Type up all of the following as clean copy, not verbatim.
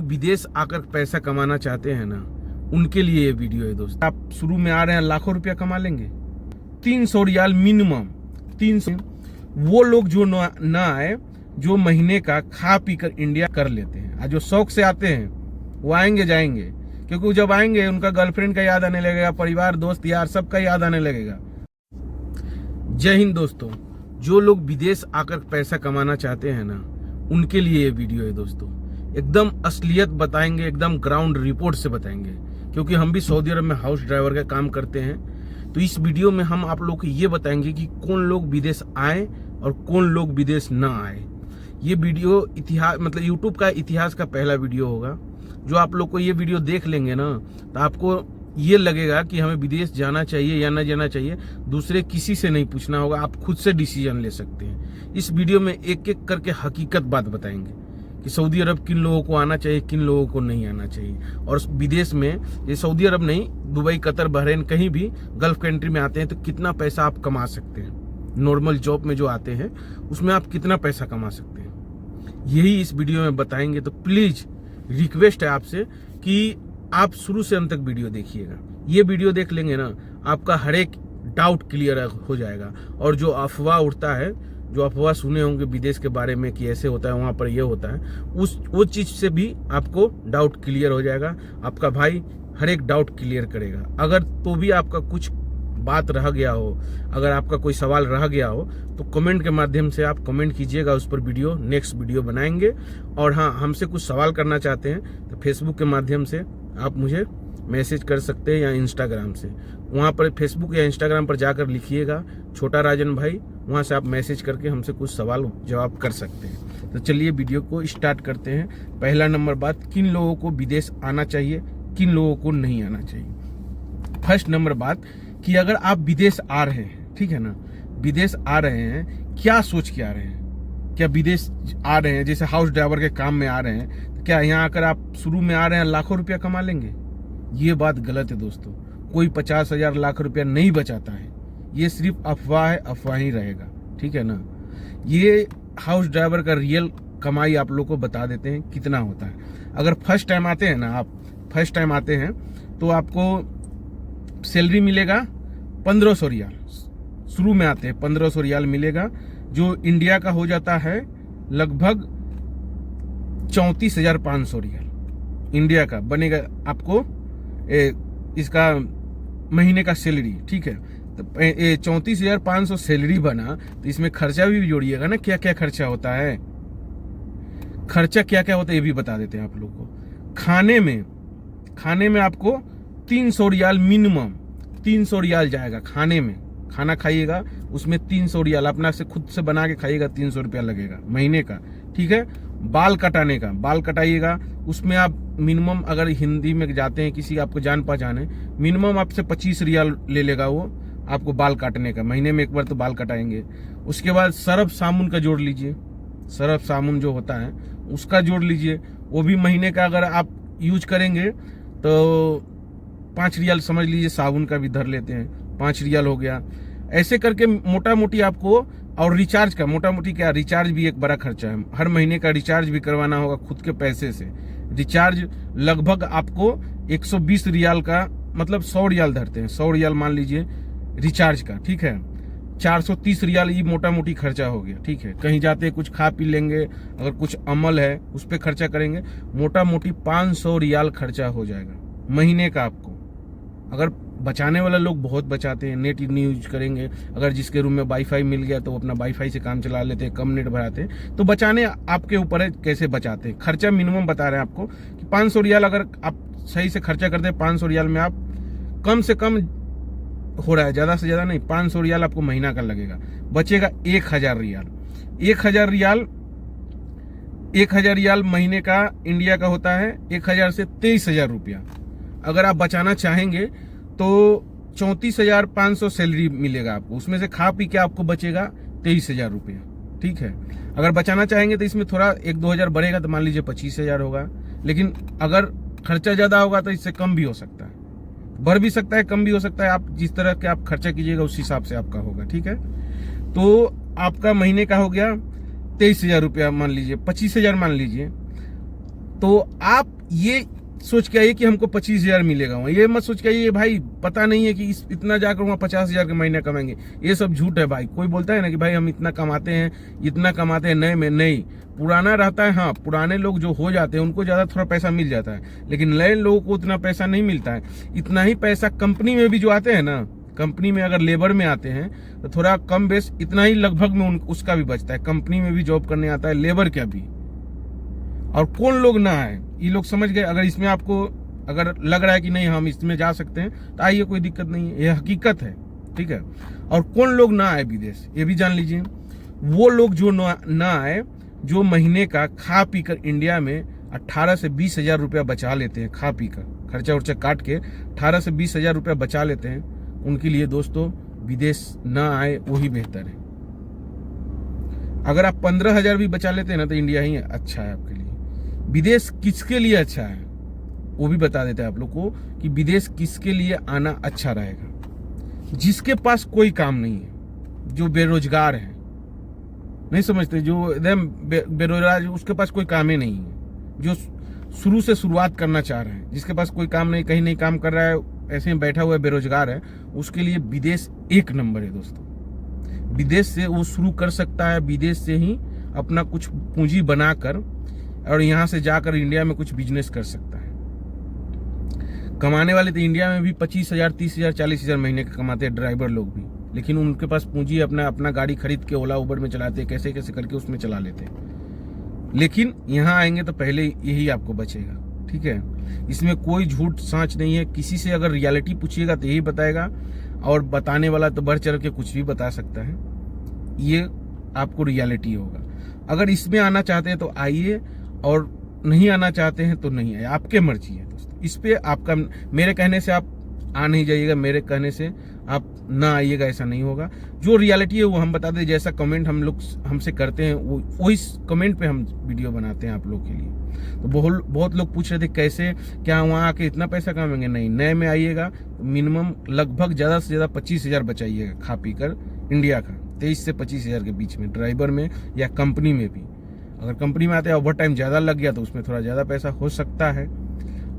विदेश आकर पैसा कमाना चाहते हैं ना, उनके लिए ये वीडियो है दोस्त। आप शुरू में आ रहे हैं, लाखों रुपया कमा लेंगे। 300 रियाल मिनिमम, 300। वो लोग जो ना आए, जो महीने का खा पी कर इंडिया कर लेते हैं, और जो शौक से आते हैं वो आएंगे जाएंगे, क्योंकि जब आएंगे उनका गर्लफ्रेंड का याद आने लगेगा, परिवार दोस्त यार सबका याद आने लगेगा। जय हिंद दोस्तों। जो लोग विदेश आकर पैसा कमाना चाहते हैं ना, उनके लिए ये वीडियो है दोस्तों। एकदम असलियत बताएंगे, एकदम ग्राउंड रिपोर्ट से बताएंगे, क्योंकि हम भी सऊदी अरब में हाउस ड्राइवर का काम करते हैं। तो इस वीडियो में हम आप लोग को ये बताएंगे कि कौन लोग विदेश आए और कौन लोग विदेश ना आए। ये वीडियो इतिहास, मतलब यूट्यूब का इतिहास का पहला वीडियो होगा। जो आप लोग को ये वीडियो देख लेंगे ना, तो आपको ये लगेगा कि हमें विदेश जाना चाहिए या ना जाना चाहिए। दूसरे किसी से नहीं पूछना होगा, आप खुद से डिसीजन ले सकते हैं। इस वीडियो में एक एक करके हकीकत बात बताएंगे कि सऊदी अरब किन लोगों को आना चाहिए, किन लोगों को नहीं आना चाहिए। और विदेश में, ये सऊदी अरब नहीं, दुबई, कतर, बहरीन, कहीं भी गल्फ कंट्री में आते हैं तो कितना पैसा आप कमा सकते हैं। नॉर्मल जॉब में जो आते हैं उसमें आप कितना पैसा कमा सकते हैं, यही इस वीडियो में बताएंगे। तो प्लीज रिक्वेस्ट है आपसे कि आप शुरू से अंत तक वीडियो देखिएगा। ये वीडियो देख लेंगे ना, आपका हर एक डाउट क्लियर हो जाएगा। और जो अफवाह उड़ता है, जो अफवाह सुने होंगे विदेश के बारे में कि ऐसे होता है, वहां पर ये होता है, वो चीज से भी आपको डाउट क्लियर हो जाएगा। आपका भाई हर एक डाउट क्लियर करेगा। अगर तो भी आपका कुछ बात रह गया हो, अगर आपका कोई सवाल रह गया हो, तो कमेंट के माध्यम से आप कमेंट कीजिएगा, उस पर वीडियो, नेक्स्ट वीडियो बनाएंगे। और हाँ, हमसे कुछ सवाल करना चाहते हैं तो फेसबुक के माध्यम से आप मुझे मैसेज कर सकते हैं, या इंस्टाग्राम से। वहाँ पर फेसबुक या इंस्टाग्राम पर जाकर लिखिएगा छोटा राजन भाई, वहाँ से आप मैसेज करके हमसे कुछ सवाल जवाब कर सकते हैं। तो चलिए वीडियो को स्टार्ट करते हैं। पहला नंबर बात, किन लोगों को विदेश आना चाहिए, किन लोगों को नहीं आना चाहिए। फर्स्ट नंबर बात कि अगर आप विदेश आ रहे हैं, ठीक है ना, विदेश आ रहे हैं, क्या सोच के आ रहे हैं? क्या विदेश आ रहे हैं जैसे हाउस ड्राइवर के काम में आ रहे हैं, तो क्या यहाँ आकर आप शुरू में आ रहे हैं लाखों रुपया कमा लेंगे? ये बात गलत है दोस्तों। कोई 50,000 लाख रुपया नहीं बचाता है। ये सिर्फ अफवाह है, अफवाह ही रहेगा, ठीक है ना। ये हाउस ड्राइवर का रियल कमाई आप लोग को बता देते हैं कितना होता है। अगर फर्स्ट टाइम आते हैं ना, आप फर्स्ट टाइम आते हैं तो आपको सैलरी मिलेगा 1500 रियाल। शुरू में आते हैं 1500 रियाल मिलेगा, जो इंडिया का हो जाता है लगभग 34,500 रियाल। इंडिया का बनेगा आपको इसका महीने का सैलरी, ठीक है। तो 34,500 सैलरी बना, तो इसमें खर्चा भी जोड़िएगा ना, क्या क्या खर्चा होता है। खर्चा क्या क्या होता है ये भी बता देते हैं आप लोग को। खाने में आपको 300 रियाल मिनिमम, 300 रियाल जाएगा खाने में। खाना खाइएगा उसमें 300 रियाल, अपना से खुद से बना के खाइएगा, 300 रुपया लगेगा महीने का, ठीक है। बाल कटाने का, बाल कटाइएगा, उसमें आप मिनिमम, अगर हिंदी में जाते हैं, किसी आपको जान पहचान है, मिनिमम आपसे 25 रियाल ले लेगा वो आपको बाल काटने का। महीने में एक बार तो बाल कटाएंगे। उसके बाद सरफ साबुन का जोड़ लीजिए, सरफ साबुन जो होता है उसका जोड़ लीजिए, वो भी महीने का अगर आप यूज करेंगे तो 5 रियाल समझ लीजिए। साबुन का भी धर लेते हैं, 5 रियाल हो गया। ऐसे करके मोटा मोटी आपको, और रिचार्ज का मोटा मोटी क्या, रिचार्ज भी एक बड़ा खर्चा है। हर महीने का रिचार्ज भी करवाना होगा खुद के पैसे से। रिचार्ज लगभग आपको 120 रियाल का, मतलब 100 रियाल धरते हैं, 100 रियाल मान लीजिए रिचार्ज का, ठीक है। 430 रियाल ये मोटा मोटी खर्चा हो गया, ठीक है। कहीं जाते कुछ खा पी लेंगे, अगर कुछ अमल है उस पर खर्चा करेंगे, मोटा मोटी 500 रियाल खर्चा हो जाएगा महीने का आपको। अगर बचाने वाला लोग बहुत बचाते हैं, नेट नहीं यूज करेंगे। अगर जिसके रूम में वाईफाई मिल गया तो वो अपना वाईफाई से काम चला लेते हैं, कम नेट भराते हैं। तो बचाने आपके ऊपर है कैसे बचाते हैं। खर्चा मिनिमम बता रहे हैं आपको कि 500 रियाल अगर आप सही से खर्चा करते हैं, 500 रियाल में आप कम से कम हो रहा है, ज्यादा से ज्यादा नहीं, 500 रियाल आपको महीना का लगेगा। बचेगा 1000 रियाल। 1000 रियाल महीने का इंडिया का होता है 1000 से 23,000 रुपया। अगर आप बचाना चाहेंगे तो 34,500 सैलरी मिलेगा आपको, उसमें से खा पी के आपको बचेगा 23,000 रुपया, ठीक है। अगर बचाना चाहेंगे तो इसमें थोड़ा 1-2 हजार बढ़ेगा, तो मान लीजिए 25,000 होगा। लेकिन अगर खर्चा ज्यादा होगा तो इससे कम भी हो सकता है, बढ़ भी सकता है, कम भी हो सकता है। आप जिस तरह के आप खर्चा कीजिएगा उस हिसाब से आपका होगा, ठीक है। तो आपका महीने का हो गया 23,000 रुपया मान लीजिए, 25,000 मान लीजिए। तो आप ये सोच के आइए कि हमको 25,000 मिलेगा वहाँ, ये मत सोच के आइए भाई पता नहीं है कि इतना जाकर वहाँ 50,000 के महीने कमाएंगे। ये सब झूठ है भाई। कोई बोलता है ना कि भाई हम इतना कमाते हैं नए में, नहीं, पुराना रहता है। हाँ, पुराने लोग जो हो जाते हैं उनको ज़्यादा थोड़ा पैसा मिल जाता है, लेकिन नए लोगों को उतना पैसा नहीं मिलता है। इतना ही पैसा कंपनी में भी जो आते हैं ना, कंपनी में अगर लेबर में आते हैं तो थोड़ा कम बेस इतना ही लगभग में उसका भी बचता है। कंपनी में भी जॉब करने आता है लेबर का भी। और कौन लोग ना आए, ये लोग समझ गए। अगर इसमें आपको अगर लग रहा है कि नहीं हम इसमें जा सकते हैं तो आइए, कोई दिक्कत नहीं है, ये हकीकत है, ठीक है। और कौन लोग ना आए विदेश, ये भी जान लीजिए। वो लोग जो ना आए जो महीने का खा पी कर इंडिया में 18 से 20,000 रुपया बचा लेते हैं, खा पी कर खर्चा उर्चा काट के 18 से 20,000 रुपया बचा लेते हैं, उनके लिए दोस्तों विदेश ना आए वही बेहतर है। अगर आप 15,000 भी बचा लेते हैं ना तो इंडिया ही अच्छा है आपके लिए। विदेश किसके लिए अच्छा है वो भी बता देते हैं आप लोग को कि विदेश किसके लिए आना अच्छा रहेगा। जिसके पास कोई काम नहीं है, जो बेरोजगार है, नहीं समझते, जो एकदम बेरोजगार, उसके पास कोई काम ही नहीं है, जो शुरू से शुरुआत करना चाह रहे हैं, जिसके पास कोई काम नहीं, कहीं नहीं काम कर रहा है, ऐसे ही बैठा हुआ है, बेरोजगार है, उसके लिए विदेश एक नंबर है दोस्तों। विदेश से वो शुरू कर सकता है, विदेश से ही अपना कुछ पूंजी बनाकर और यहाँ से जाकर इंडिया में कुछ बिजनेस कर सकता है। कमाने वाले तो इंडिया में भी 25,000, 30,000, 40,000 महीने का कमाते हैं ड्राइवर लोग भी, लेकिन उनके पास पूंजी अपना गाड़ी खरीद के ओला उबर में चलाते हैं, कैसे कैसे करके उसमें चला लेते हैं। लेकिन यहाँ आएंगे तो पहले यही आपको बचेगा, ठीक है। इसमें कोई झूठ सांच नहीं है। किसी से अगर रियलिटी पूछिएगा तो यही बताएगा, और बताने वाला तो बढ़ चढ़ के कुछ भी बता सकता है, ये आपको रियलिटी होगा। अगर इसमें आना चाहते हैं तो आइए, और नहीं आना चाहते हैं तो नहीं आइए, आपके मर्जी है दोस्तों। इस पे आपका, मेरे कहने से आप आ नहीं जाइएगा, मेरे कहने से आप ना आइएगा, ऐसा नहीं होगा। जो रियलिटी है वो हम बता दें, जैसा कमेंट हम लोग हमसे करते हैं वो इस कमेंट पे हम वीडियो बनाते हैं आप लोग के लिए। तो बहुत लोग पूछ रहे थे कैसे, क्या वहाँ आके इतना पैसा कमाएंगे? नहीं, नए में आइएगा मिनिमम लगभग ज़्यादा से ज़्यादा 25,000 बचाइएगा खा पी कर इंडिया का, 23 से 25,000 के बीच में, ड्राइवर में या कंपनी में भी। अगर कंपनी में आते हैं ओवर टाइम ज़्यादा लग गया तो उसमें थोड़ा ज़्यादा पैसा हो सकता है।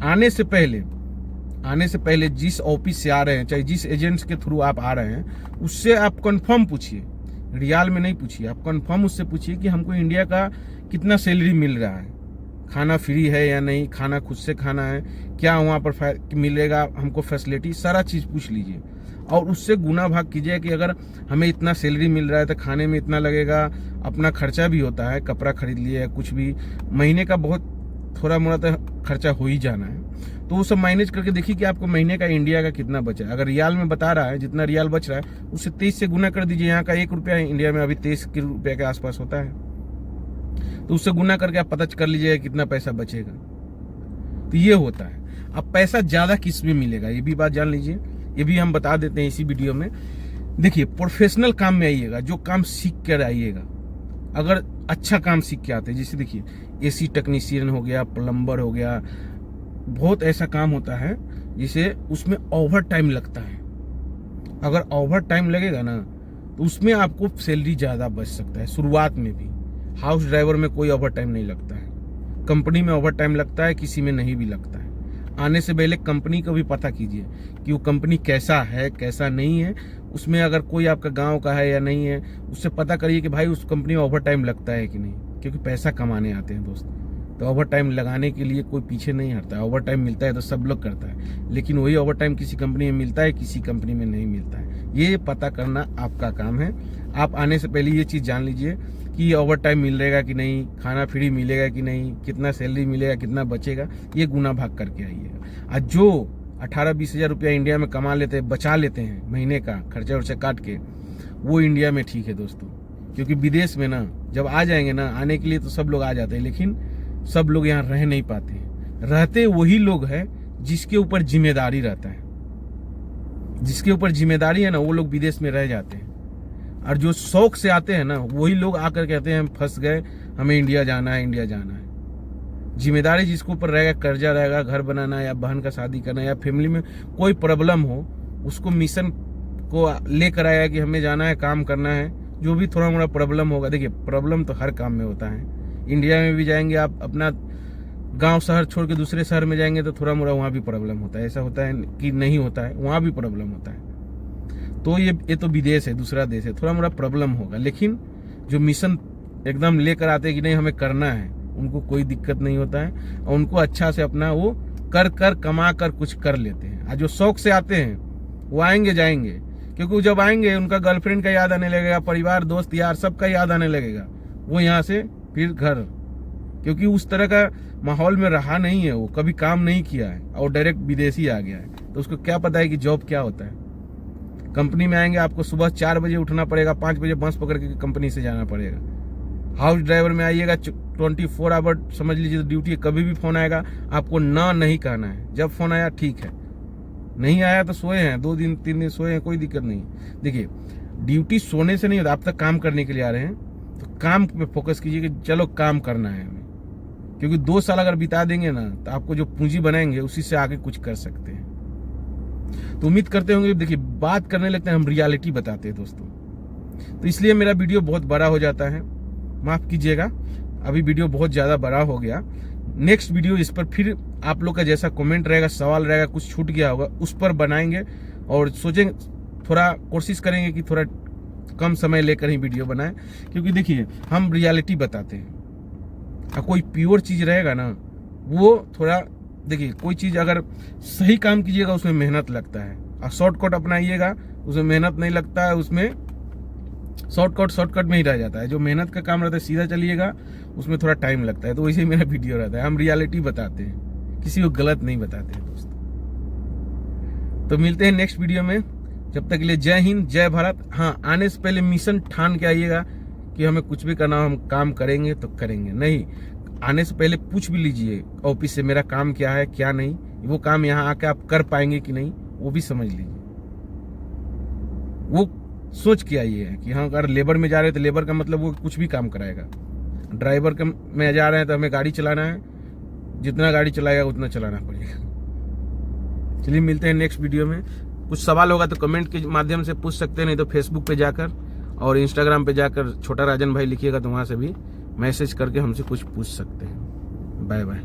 आने से पहले जिस ऑफिस से आ रहे हैं, चाहे जिस एजेंट्स के थ्रू आप आ रहे हैं, उससे आप कंफर्म पूछिए, रियाल में नहीं पूछिए, आप कंफर्म उससे पूछिए कि हमको इंडिया का कितना सैलरी मिल रहा है, खाना फ्री है या नहीं, खाना खुद से खाना है, क्या वहाँ पर मिलेगा हमको फैसिलिटी, सारा चीज़ पूछ लीजिए और उससे गुना भाग कीजिए कि अगर हमें इतना सैलरी मिल रहा है तो खाने में इतना लगेगा, अपना खर्चा भी होता है, कपड़ा खरीद लिया, कुछ भी महीने का बहुत थोड़ा मोड़ा तो खर्चा हो ही जाना है, तो वो सब मैनेज करके देखिए कि आपको महीने का इंडिया का कितना बचा है। अगर रियाल में बता रहा है, जितना रियाल बच रहा है उससे 23 से गुना कर दीजिए। यहाँ का 1 रुपया इंडिया में अभी 23 रुपया के आसपास होता है, तो उससे गुना करके आप पता कर लीजिएगा कितना पैसा बचेगा। तो ये होता है। अब पैसा ज़्यादा किस में मिलेगा ये भी बात जान लीजिए, ये भी हम बता देते हैं इसी वीडियो में। देखिए, प्रोफेशनल काम में आइएगा, जो काम सीख कर आइएगा। अगर अच्छा काम सीख के आते हैं, जैसे देखिए एसी टेक्नीशियन हो गया, प्लम्बर हो गया, बहुत ऐसा काम होता है जिसे उसमें ओवर टाइम लगता है। अगर ओवर टाइम लगेगा ना तो उसमें आपको सैलरी ज़्यादा बच सकता है शुरुआत में भी। हाउस ड्राइवर में कोई ओवर टाइम नहीं लगता है, कंपनी में ओवर टाइम लगता है, किसी में नहीं भी लगता है। आने से पहले कंपनी को भी पता कीजिए कि वो कंपनी कैसा है कैसा नहीं है, उसमें अगर कोई आपका गांव का है या नहीं है, उससे पता करिए कि भाई उस कंपनी में ओवर टाइम लगता है कि नहीं, क्योंकि पैसा कमाने आते हैं दोस्त। तो ओवर टाइम लगाने के लिए कोई पीछे नहीं हटता है। ओवर टाइम मिलता है तो सब लोग करता है, लेकिन वही ओवर टाइम किसी कंपनी में मिलता है, किसी कंपनी में नहीं मिलता है। ये पता करना आपका काम है। आप आने से पहले ये चीज़ जान लीजिए कि ओवर टाइम मिलेगा कि नहीं, खाना फ्री मिलेगा कि नहीं, कितना सैलरी मिलेगा, कितना बचेगा, ये गुना भाग करके आइएगा। आज जो 18-20 हज़ार रुपया इंडिया में कमा लेते हैं, बचा लेते हैं महीने का खर्चा वर्चा काट के, वो इंडिया में ठीक है दोस्तों। क्योंकि विदेश में ना जब आ जाएंगे ना, आने के लिए तो सब लोग आ जाते हैं, लेकिन सब लोग यहाँ रह नहीं पाते हैं। रहते वही लोग हैं जिसके ऊपर जिम्मेदारी रहता है, जिसके ऊपर जिम्मेदारी है ना, वो लोग विदेश में रह जाते हैं। और जो शौक से आते हैं ना, वही लोग आकर कहते हैं हम फंस गए, हमें इंडिया जाना है, इंडिया जाना है। जिम्मेदारी जिसके ऊपर रहेगा, कर्जा रहेगा, घर बनाना या बहन का शादी करना या फैमिली में कोई प्रॉब्लम हो, उसको मिशन को लेकर आया कि हमें जाना है, काम करना है। जो भी थोड़ा मोड़ा प्रॉब्लम होगा, देखिए प्रॉब्लम तो हर काम में होता है। इंडिया में भी जाएंगे आप, अपना गांव शहर छोड़ के दूसरे शहर में जाएंगे तो थोड़ा मोड़ा वहाँ भी प्रॉब्लम होता है। ऐसा होता है कि नहीं होता है, वहाँ भी प्रॉब्लम होता है। तो ये तो विदेश है, दूसरा देश है, थोड़ा मोड़ा प्रॉब्लम होगा। लेकिन जो मिशन एकदम लेकर आते हैं कि नहीं हमें करना है, उनको कोई दिक्कत नहीं होता है और उनको अच्छा से अपना वो कर कमा कर कुछ कर लेते हैं। और जो शौक से आते हैं वो आएंगे जाएंगे, क्योंकि जब आएंगे उनका गर्लफ्रेंड का याद आने लगेगा, परिवार दोस्त यार सबका याद आने लगेगा, वो यहाँ से फिर घर, क्योंकि उस तरह का माहौल में रहा नहीं है, वो कभी काम नहीं किया है और डायरेक्ट विदेशी आ गया है। तो उसको क्या पता है कि जॉब क्या होता है। कंपनी में आएंगे आपको सुबह 4 बजे उठना पड़ेगा, 5 बजे बस पकड़ के कंपनी से जाना पड़ेगा। हाउस ड्राइवर में आइएगा 24 आवर समझ लीजिए ड्यूटी, कभी भी फोन आएगा आपको ना नहीं कहना है। जब फोन आया ठीक है, नहीं आया तो सोए हैं, 2 दिन 3 दिन सोए हैं, कोई दिक्कत नहीं। देखिए ड्यूटी सोने से नहीं होता, आप तक काम करने के लिए आ रहे हैं तो काम पे फोकस कीजिए कि चलो काम करना है हमें, क्योंकि 2 साल अगर बिता देंगे ना तो आपको जो पूंजी बनाएंगे उसी से आगे कुछ कर सकते हैं। तो उम्मीद करते होंगे। देखिए बात करने लगते हैं, हम रियलिटी बताते हैं दोस्तों, तो इसलिए मेरा वीडियो बहुत बड़ा हो जाता है, माफ कीजिएगा। अभी वीडियो बहुत ज़्यादा बड़ा हो गया। नेक्स्ट वीडियो इस पर फिर आप लोग का जैसा कमेंट रहेगा, सवाल रहेगा, कुछ छूट गया होगा उस पर बनाएंगे और सोचेंगे, थोड़ा कोशिश करेंगे कि थोड़ा कम समय लेकर ही वीडियो बनाएं, क्योंकि देखिए हम रियलिटी बताते हैं। और कोई प्योर चीज़ रहेगा ना वो थोड़ा, देखिए कोई चीज़ अगर सही काम कीजिएगा उसमें मेहनत लगता है, और शॉर्टकट अपनाइएगा उसमें मेहनत नहीं लगता है, उसमें शॉर्टकट में ही रह जाता है। जो मेहनत का काम रहता है सीधा चलिएगा, उसमें थोड़ा टाइम लगता है। तो वैसे ही मेरा वीडियो रहता है, हम रियलिटी बताते हैं, किसी को गलत नहीं बताते हैं दोस्तों। तो मिलते हैं नेक्स्ट वीडियो में, जब तक के लिए जय हिंद जय भारत। हाँ, आने से पहले मिशन ठान के आइएगा कि हमें कुछ भी करना हो, हम काम करेंगे तो करेंगे, नहीं आने से पहले पूछ भी लीजिए ऑफिस से मेरा काम क्या है क्या नहीं, वो काम यहाँ आके आप कर पाएंगे कि नहीं वो भी समझ लीजिए। वो सोच के आइए कि हाँ अगर लेबर में जा रहे हैं तो लेबर का मतलब वो कुछ भी काम कराएगा, ड्राइवर का में जा रहे हैं तो हमें गाड़ी चलाना है, जितना गाड़ी चलाएगा उतना चलाना पड़ेगा। चलिए मिलते हैं नेक्स्ट वीडियो में। कुछ सवाल होगा तो कमेंट के माध्यम से पूछ सकते हैं, नहीं तो फेसबुक पे जाकर और इंस्टाग्राम पे जाकर छोटा राजन भाई लिखिएगा तो वहाँ से भी मैसेज करके हमसे कुछ पूछ सकते हैं। Bye bye.